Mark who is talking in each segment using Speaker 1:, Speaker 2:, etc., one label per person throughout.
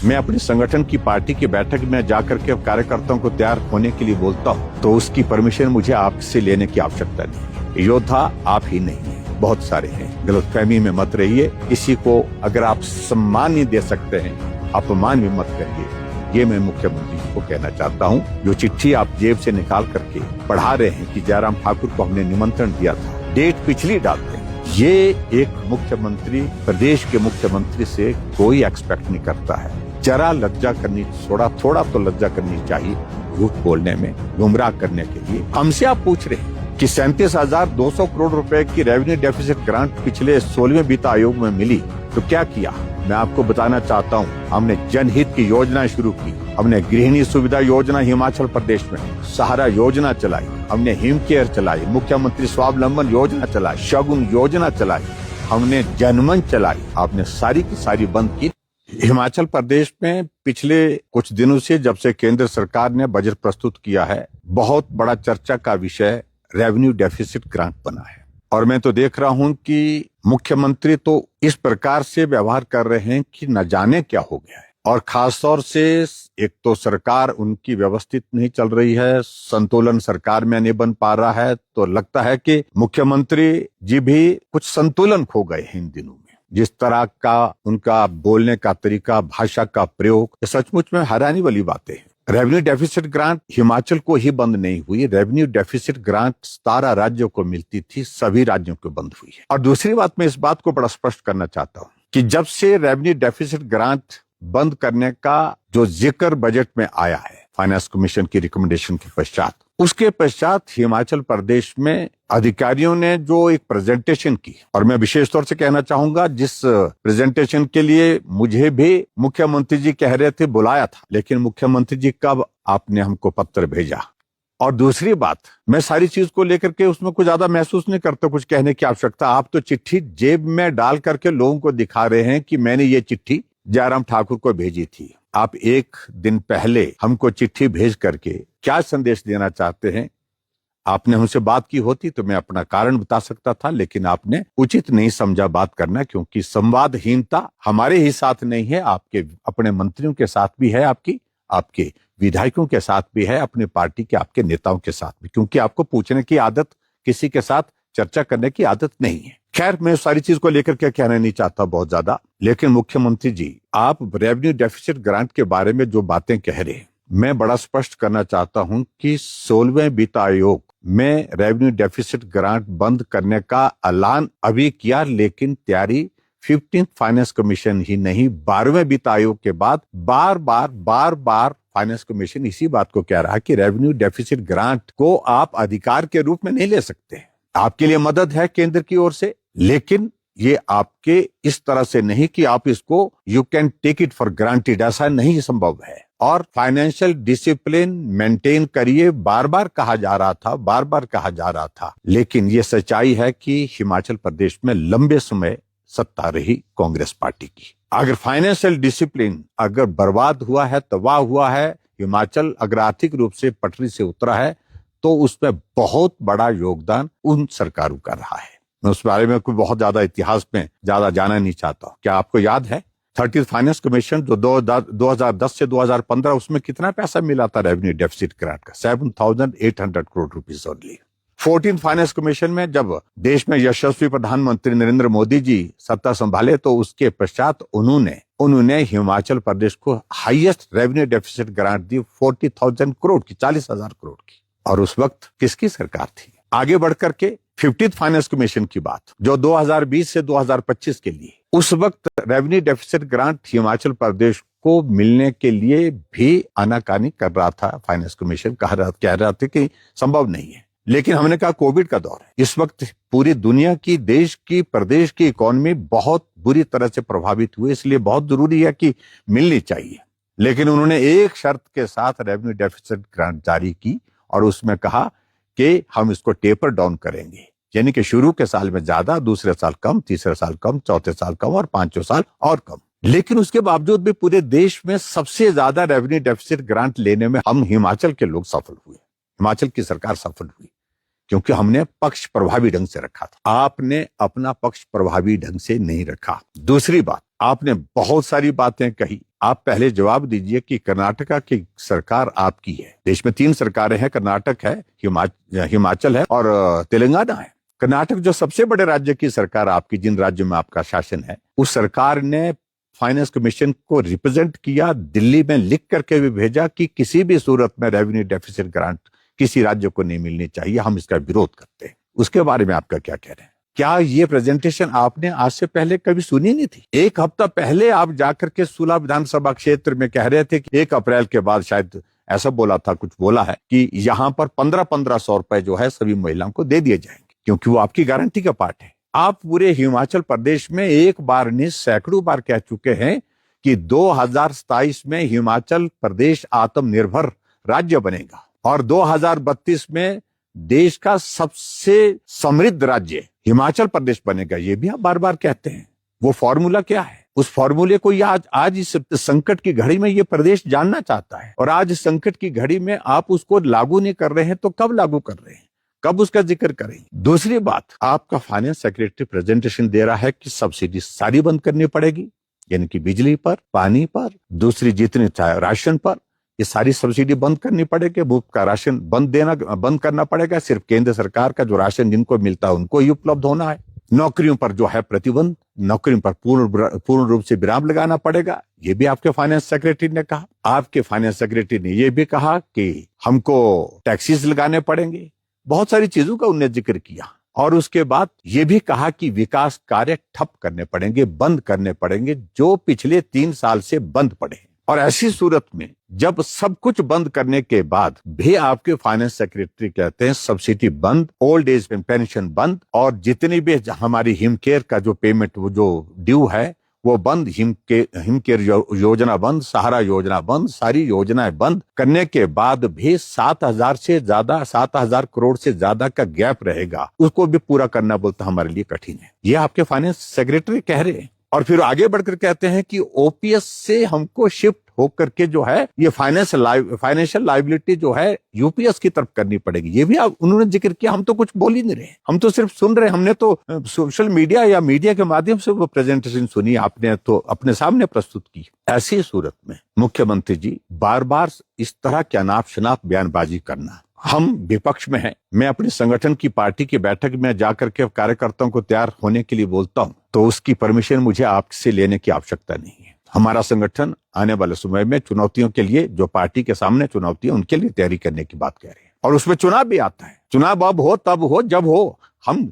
Speaker 1: मैं अपने संगठन की पार्टी की बैठक में जाकर के कार्यकर्ताओं को तैयार होने के लिए बोलता हूँ तो उसकी परमिशन मुझे आपसे लेने की आवश्यकता नहीं। योद्धा आप ही नहीं है, बहुत सारे हैं। गलतफहमी में मत रहिए। किसी को अगर आप सम्मान नहीं दे सकते हैं, अपमान भी मत करिए। ये मैं मुख्यमंत्री जी को कहना चाहता हूँ। जो चिट्ठी आप जेब से निकाल करके पढ़ा रहे हैं कि जयराम ठाकुर को हमने निमंत्रण दिया था, डेट पिछली डालते हैं। ये एक मुख्यमंत्री, प्रदेश के मुख्यमंत्री से कोई एक्सपेक्ट नहीं करता है। जरा लज्जा करनी, थोड़ा तो लज्जा करनी चाहिए झूठ बोलने में, गुमराह करने के लिए। हमसे आप पूछ रहे हैं कि 37,200 करोड़ रुपए की रेवेन्यू डेफिसिट ग्रांट पिछले 16वें वित्त आयोग में मिली, तो क्या किया? मैं आपको बताना चाहता हूँ, हमने जनहित की योजना शुरू की। हमने गृहिणी सुविधा योजना हिमाचल प्रदेश में, सहारा योजना चलाई, हमने हिम केयर चलाई, मुख्यमंत्री स्वावलंबन योजना चलाई, शगुन योजना चलाई, हमने जनमन चलाई। आपने सारी की सारी बंद की। हिमाचल प्रदेश में पिछले कुछ दिनों से जब से केंद्र सरकार ने बजट प्रस्तुत किया है, बहुत बड़ा चर्चा का विषय रेवेन्यू डेफिसिट ग्रांट बना है। और मैं तो देख रहा हूं कि मुख्यमंत्री तो इस प्रकार से व्यवहार कर रहे हैं कि न जाने क्या हो गया है। और खास तौर से एक तो सरकार उनकी व्यवस्थित नहीं चल रही है, संतुलन सरकार में नहीं बन पा रहा है। तो लगता है कि मुख्यमंत्री जी भी कुछ संतुलन खो गए हैं इन दिनों में। जिस तरह का उनका बोलने का तरीका, भाषा का प्रयोग, सचमुच में हैरानी वाली बातें हैं। रेवेन्यू डेफिसिट ग्रांट हिमाचल को ही बंद नहीं हुई, रेवेन्यू डेफिसिट ग्रांट 17 राज्यों को मिलती थी, सभी राज्यों को बंद हुई है। और दूसरी बात, मैं इस बात को बड़ा स्पष्ट करना चाहता हूं कि जब से रेवेन्यू डेफिसिट ग्रांट बंद करने का जो जिक्र बजट में आया है फाइनेंस कमीशन की रिकमेंडेशन के पश्चात, उसके पश्चात हिमाचल प्रदेश में अधिकारियों ने जो एक प्रेजेंटेशन की, और मैं विशेष तौर से कहना चाहूंगा जिस प्रेजेंटेशन के लिए मुझे भी मुख्यमंत्री जी कह रहे थे बुलाया था, लेकिन मुख्यमंत्री जी कब आपने हमको पत्र भेजा। और दूसरी बात, मैं सारी चीज को लेकर के उसमें कुछ ज्यादा महसूस नहीं करता कुछ कहने की आवश्यकता। आप तो चिट्ठी जेब में डाल करके लोगों को दिखा रहे हैं कि मैंने ये चिट्ठी जयराम ठाकुर को भेजी थी। आप एक दिन पहले हमको चिट्ठी भेज करके क्या संदेश देना चाहते हैं? आपने हमसे बात की होती तो मैं अपना कारण बता सकता था, लेकिन आपने उचित नहीं समझा बात करना, क्योंकि संवादहीनता हमारे ही साथ नहीं है, आपके अपने मंत्रियों के साथ भी है, आपके विधायकों के साथ भी है, अपने पार्टी के आपके नेताओं के साथ भी, क्योंकि आपको पूछने की आदत, किसी के साथ चर्चा करने की आदत नहीं है। खैर, मैं सारी चीज को लेकर के कहना नहीं चाहता बहुत ज्यादा, लेकिन मुख्यमंत्री जी, आप रेवेन्यू डेफिसिट ग्रांट के बारे में जो बातें कह रहे हैं, मैं बड़ा स्पष्ट करना चाहता हूं कि 16वें वित्त आयोग में रेवेन्यू डेफिसिट ग्रांट बंद करने का ऐलान अभी किया, लेकिन तैयारी 15th फाइनेंस कमीशन ही नहीं, 12वें वित्त आयोग के बाद बार बार फाइनेंस कमीशन इसी बात को कह रहा है कि रेवेन्यू डेफिसिट ग्रांट को आप अधिकार के रूप में नहीं ले सकते। आपके लिए मदद है केंद्र की ओर से, लेकिन ये आपके इस तरह से नहीं कि आप इसको you can take it for granted, ऐसा नहीं संभव है। और फाइनेंशियल डिसिप्लिन मेंटेन करिए, बार बार कहा जा रहा था, लेकिन ये सच्चाई है कि हिमाचल प्रदेश में लंबे समय सत्ता रही कांग्रेस पार्टी की। अगर फाइनेंशियल डिसिप्लिन अगर बर्बाद हुआ है, तबाह हुआ है, हिमाचल अगर आर्थिक रूप से पटरी से उतरा है, तो उसमें बहुत बड़ा योगदान उन सरकारों का रहा है। मैं उस बारे में कोई बहुत ज्यादा इतिहास में ज्यादा जाना नहीं चाहता। क्या आपको याद है 30th फाइनेंस कमीशन जो 2010 से 2015, उसमें कितना पैसा मिला था रेवेन्यू डेफिसिट ग्रांट का? 7,800 crore rupees only. 14th finance commission में जब देश में यशस्वी प्रधानमंत्री नरेंद्र मोदी जी सत्ता संभाले, तो उसके पश्चात उन्होंने हिमाचल प्रदेश को हाईएस्ट रेवेन्यू डेफिसिट ग्रांट दी 40,000 करोड़ की, 40,000 करोड़ की। और उस वक्त किसकी सरकार थी? आगे बढ़कर के 50th फाइनेंस कमीशन की बात, जो 2020 से 2025 के लिए, उस वक्त revenue deficit grant Himachal Pradesh को मिलने के लिए भी आनाकानी कर रहा था। फाइनेंस कमीशन कह रहा था कि संभव नहीं है, लेकिन हमने कहा कोविड का दौर है, इस वक्त पूरी दुनिया की, देश की, प्रदेश की इकोनॉमी बहुत बुरी तरह से प्रभावित हुई, इसलिए बहुत जरूरी है कि मिलनी चाहिए। लेकिन उन्होंने एक शर्त के साथ रेवेन्यू डेफिसिट ग्रांट जारी की, और उसमें कहा कि हम इसको टेपर डाउन करेंगे, यानी कि शुरू के साल में ज्यादा, दूसरे साल कम, तीसरे साल कम, चौथे साल कम, और पांचवें साल और कम। लेकिन उसके बावजूद भी पूरे देश में सबसे ज्यादा रेवेन्यू डेफिसिट ग्रांट लेने में हम हिमाचल के लोग सफल हुए, हिमाचल की सरकार सफल हुई, क्योंकि हमने पक्ष प्रभावी ढंग से रखा था। आपने अपना पक्ष प्रभावी ढंग से नहीं रखा। दूसरी बात, आपने बहुत सारी बातें कही। आप पहले जवाब दीजिए कि कर्नाटका की सरकार आपकी है। देश में 3 सरकारें हैं, कर्नाटक है, हिमाचल है और तेलंगाना है। कर्नाटक जो सबसे बड़े राज्य की सरकार आपकी, जिन राज्यों में आपका शासन है, उस सरकार ने फाइनेंस कमीशन को रिप्रेजेंट किया, दिल्ली में लिख करके भी भेजा कि किसी भी सूरत में रेवेन्यू डेफिसिट ग्रांट किसी राज्य को नहीं मिलनी चाहिए, हम इसका विरोध करते हैं। उसके बारे में आपका क्या कह रहे हैं? क्या ये प्रेजेंटेशन आपने आज से पहले कभी सुनी नहीं थी? 1 हफ्ता पहले आप जाकर के सुला विधानसभा क्षेत्र में कह रहे थे कि 1 अप्रैल के बाद, शायद ऐसा बोला था, कुछ बोला है कि यहां पर 1500 रुपए जो है सभी महिलाओं को दे दिए जाएंगे, क्योंकि वो आपकी गारंटी का पार्ट है। आप पूरे हिमाचल प्रदेश में एक बार नहीं सैकड़ों बार कह चुके हैं कि 2027 में हिमाचल प्रदेश आत्मनिर्भर राज्य बनेगा और 2032 में देश का सबसे समृद्ध राज्य हिमाचल प्रदेश बनेगा। ये भी आप बार बार कहते हैं। वो फॉर्मूला क्या है? उस फॉर्मूले को आज इस संकट की घड़ी में ये प्रदेश जानना चाहता है, और आज संकट की घड़ी में आप उसको लागू नहीं कर रहे हैं, तो कब लागू कर रहे हैं? कब उसका जिक्र करेंगे? दूसरी बात, आपका फाइनेंस सेक्रेटरी प्रेजेंटेशन दे रहा है कि सब्सिडी सारी बंद करनी पड़ेगी, यानी कि बिजली पर, पानी पर, दूसरी जितने चाहे राशन पर, ये सारी सब्सिडी बंद करनी पड़ेगी। मुफ्त का राशन बंद करना पड़ेगा। सिर्फ केंद्र सरकार का जो राशन जिनको मिलता है उनको ही उपलब्ध होना है। नौकरियों पर जो है प्रतिबंध, नौकरियों पर पूर्ण रूप से विराम लगाना पड़ेगा। ये भी आपके फाइनेंस सेक्रेटरी ने कहा। आपके फाइनेंस सेक्रेटरी ने ये भी कहा कि हमको टैक्सेस लगाने पड़ेंगे। बहुत सारी चीजों का उन्होंने जिक्र किया, और उसके बाद ये भी कहा कि विकास कार्य ठप करने पड़ेंगे, बंद करने पड़ेंगे, जो पिछले 3 साल से बंद पड़े। और ऐसी सूरत में जब सब कुछ बंद करने के बाद भी आपके फाइनेंस सेक्रेटरी कहते हैं सब्सिडी बंद, ओल्ड एज पेंशन बंद, और जितनी भी हमारी हिमकेयर का जो पेमेंट, वो जो ड्यू है वो बंद, हिमकेयर योजना बंद, सहारा योजना बंद, सारी योजनाएं बंद करने के बाद भी 7,000 करोड़ से ज्यादा का गैप रहेगा, उसको भी पूरा करना बोलता हमारे लिए कठिन है। ये आपके फाइनेंस सेक्रेटरी कह रहे हैं। और फिर आगे बढ़कर कहते हैं कि ओपीएस से हमको शिफ्ट होकर के जो है ये फाइनेंशियल लायबिलिटी जो है यूपीएस की तरफ करनी पड़ेगी। ये भी उन्होंने जिक्र किया। हम तो कुछ बोल ही नहीं रहे, हम तो सिर्फ सुन रहे। हमने तो सोशल मीडिया या मीडिया के माध्यम से वो प्रेजेंटेशन सुनी, आपने तो अपने सामने प्रस्तुत की। ऐसी सूरत में मुख्यमंत्री जी बार बार इस तरह के अनाप शनाप बयानबाजी करना, हम विपक्ष में हैं। मैं अपने संगठन की पार्टी की बैठक में जाकर के कार्यकर्ताओं को तैयार होने के लिए बोलता हूं, तो उसकी परमिशन मुझे आपसे लेने की आवश्यकता नहीं है। हमारा संगठन आने वाले समय में चुनौतियों के लिए, जो पार्टी के सामने चुनौती है, उनके लिए तैयारी करने की बात कह रहे हैं। और उसमें चुनाव भी आता है। चुनाव अब हो, तब हो, जब हो। हम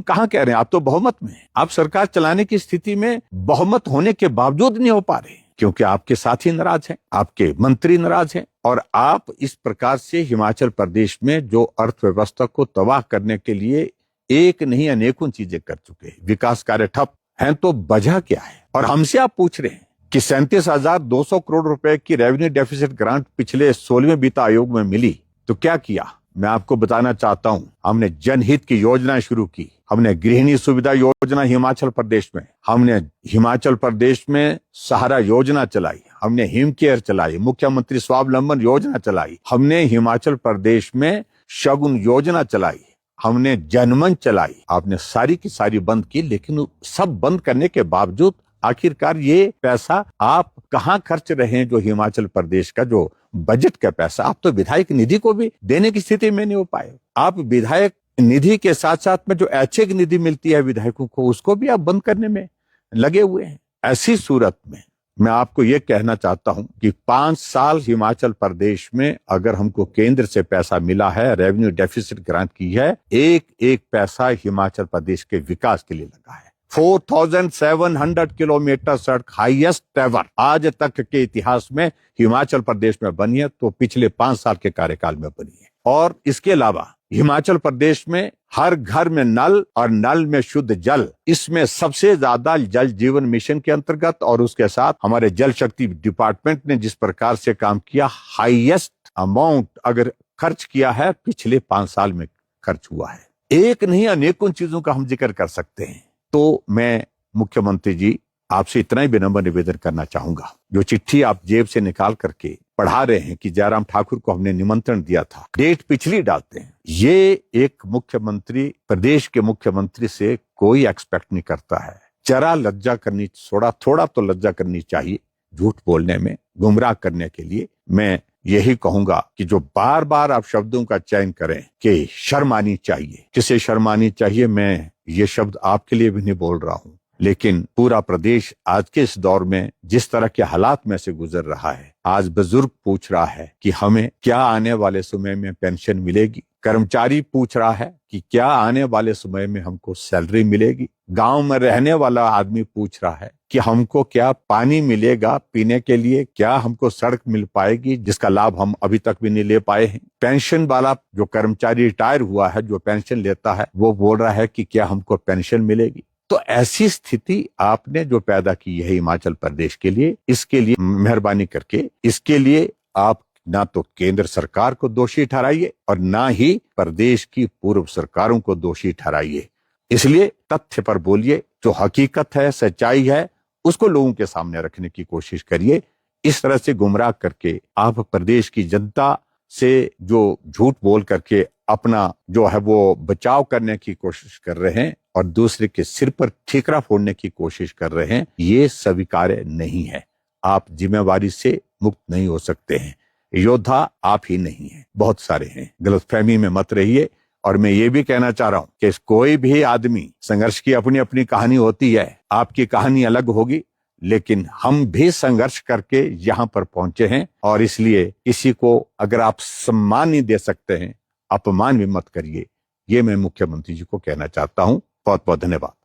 Speaker 1: कहां कह रहे हैं? आप तो बहुमत में हैं। आप सरकार चलाने की स्थिति में बहुमत होने के बावजूद नहीं हो पा रहे, क्योंकि आपके साथी नाराज हैं, आपके मंत्री नाराज हैं, और आप इस प्रकार से हिमाचल प्रदेश में जो अर्थव्यवस्था को तबाह करने के लिए एक नहीं अनेकों चीजें कर चुके हैं। विकास कार्य ठप हैं, तो वजह क्या है? और हमसे आप पूछ रहे हैं कि 37,200 करोड़ रुपए की रेवेन्यू डेफिसिट ग्रांट पिछले 16वें वित्त आयोग में मिली, तो क्या किया? मैं आपको बताना चाहता हूं, हमने जनहित की योजनाएं शुरू की। हमने गृहिणी सुविधा योजना हिमाचल प्रदेश में, हमने हिमाचल प्रदेश में सहारा योजना चलाई, हमने हिमकेयर चलाई, मुख्यमंत्री स्वावलंबन योजना चलाई, हमने हिमाचल प्रदेश में शगुन योजना चलाई, हमने जनमंच चलाई। आपने सारी की सारी बंद की, लेकिन सब बंद करने के बावजूद आखिरकार ये पैसा आप कहां खर्च रहे हैं? जो हिमाचल प्रदेश का जो बजट का पैसा, आप तो विधायक निधि को भी देने की स्थिति में नहीं हो पाए। आप विधायक निधि के साथ साथ में जो ऐच्छिक निधि मिलती है विधायकों को, उसको भी आप बंद करने में लगे हुए हैं। ऐसी सूरत में मैं आपको ये कहना चाहता हूं कि 5 साल हिमाचल प्रदेश में अगर हमको केंद्र से पैसा मिला है, रेवेन्यू डेफिसिट ग्रांट की है, एक एक पैसा हिमाचल प्रदेश के विकास के लिए लगा है। 4,700 किलोमीटर सड़क, हाईएस्ट एवर आज तक के इतिहास में हिमाचल प्रदेश में बनी है, तो पिछले 5 साल के कार्यकाल में बनी है। और इसके अलावा हिमाचल प्रदेश में हर घर में नल और नल में शुद्ध जल, इसमें सबसे ज्यादा जल जीवन मिशन के अंतर्गत और उसके साथ हमारे जल शक्ति डिपार्टमेंट ने जिस प्रकार से काम किया, हाईएस्ट अमाउंट अगर खर्च किया है पिछले 5 साल में खर्च हुआ है। एक नहीं अनेकों चीजों का हम जिक्र कर सकते हैं। तो मैं मुख्यमंत्री जी आपसे इतना ही विनम्र निवेदन करना चाहूंगा, जो चिट्ठी आप जेब से निकाल करके पढ़ा रहे हैं कि जयराम ठाकुर को हमने निमंत्रण दिया था, डेट पिछली डालते हैं, ये एक मुख्यमंत्री, प्रदेश के मुख्यमंत्री से कोई एक्सपेक्ट नहीं करता है। जरा लज्जा करनी, थोड़ा तो लज्जा करनी चाहिए झूठ बोलने में, गुमराह करने के लिए। मैं यही कहूंगा कि जो बार बार आप शब्दों का चयन करें कि शर्म आनी चाहिए, किसे शर्म आनी चाहिए, मैं ये शब्द आपके लिए भी नहीं बोल रहा हूं, लेकिन पूरा प्रदेश आज के इस दौर में जिस तरह के हालात में से गुजर रहा है, आज बुजुर्ग पूछ रहा है कि हमें क्या आने वाले समय में पेंशन मिलेगी, कर्मचारी पूछ रहा है कि क्या आने वाले समय में हमको सैलरी मिलेगी, गांव में रहने वाला आदमी पूछ रहा है कि हमको क्या पानी मिलेगा पीने के लिए, क्या हमको सड़क मिल पाएगी जिसका लाभ हम अभी तक भी नहीं ले पाए हैं। पेंशन वाला जो कर्मचारी रिटायर हुआ है, जो पेंशन लेता है, वो बोल रहा है कि क्या हमको पेंशन मिलेगी। तो ऐसी स्थिति आपने जो पैदा की है हिमाचल प्रदेश के लिए, इसके लिए मेहरबानी करके इसके लिए आप ना तो केंद्र सरकार को दोषी ठहराइए और ना ही प्रदेश की पूर्व सरकारों को दोषी ठहराइए। इसलिए तथ्य पर बोलिए, जो हकीकत है, सच्चाई है, उसको लोगों के सामने रखने की कोशिश करिए। इस तरह से गुमराह करके आप प्रदेश की जनता से जो झूठ बोल करके अपना जो है वो बचाव करने की कोशिश कर रहे हैं और दूसरे के सिर पर ठीकरा फोड़ने की कोशिश कर रहे हैं, ये स्वीकार्य नहीं है। आप जिम्मेवारी से मुक्त नहीं हो सकते हैं। योद्धा आप ही नहीं है, बहुत सारे हैं। गलतफहमी में मत रहिए। और मैं ये भी कहना चाह रहा हूं कि कोई भी आदमी, संघर्ष की अपनी अपनी कहानी होती है, आपकी कहानी अलग होगी, लेकिन हम भी संघर्ष करके यहां पर पहुंचे हैं और इसलिए किसी को अगर आप सम्मान नहीं दे सकते हैं, अपमान भी मत करिए। ये मैं मुख्यमंत्री जी को कहना चाहता हूं। बहुत बहुत धन्यवाद।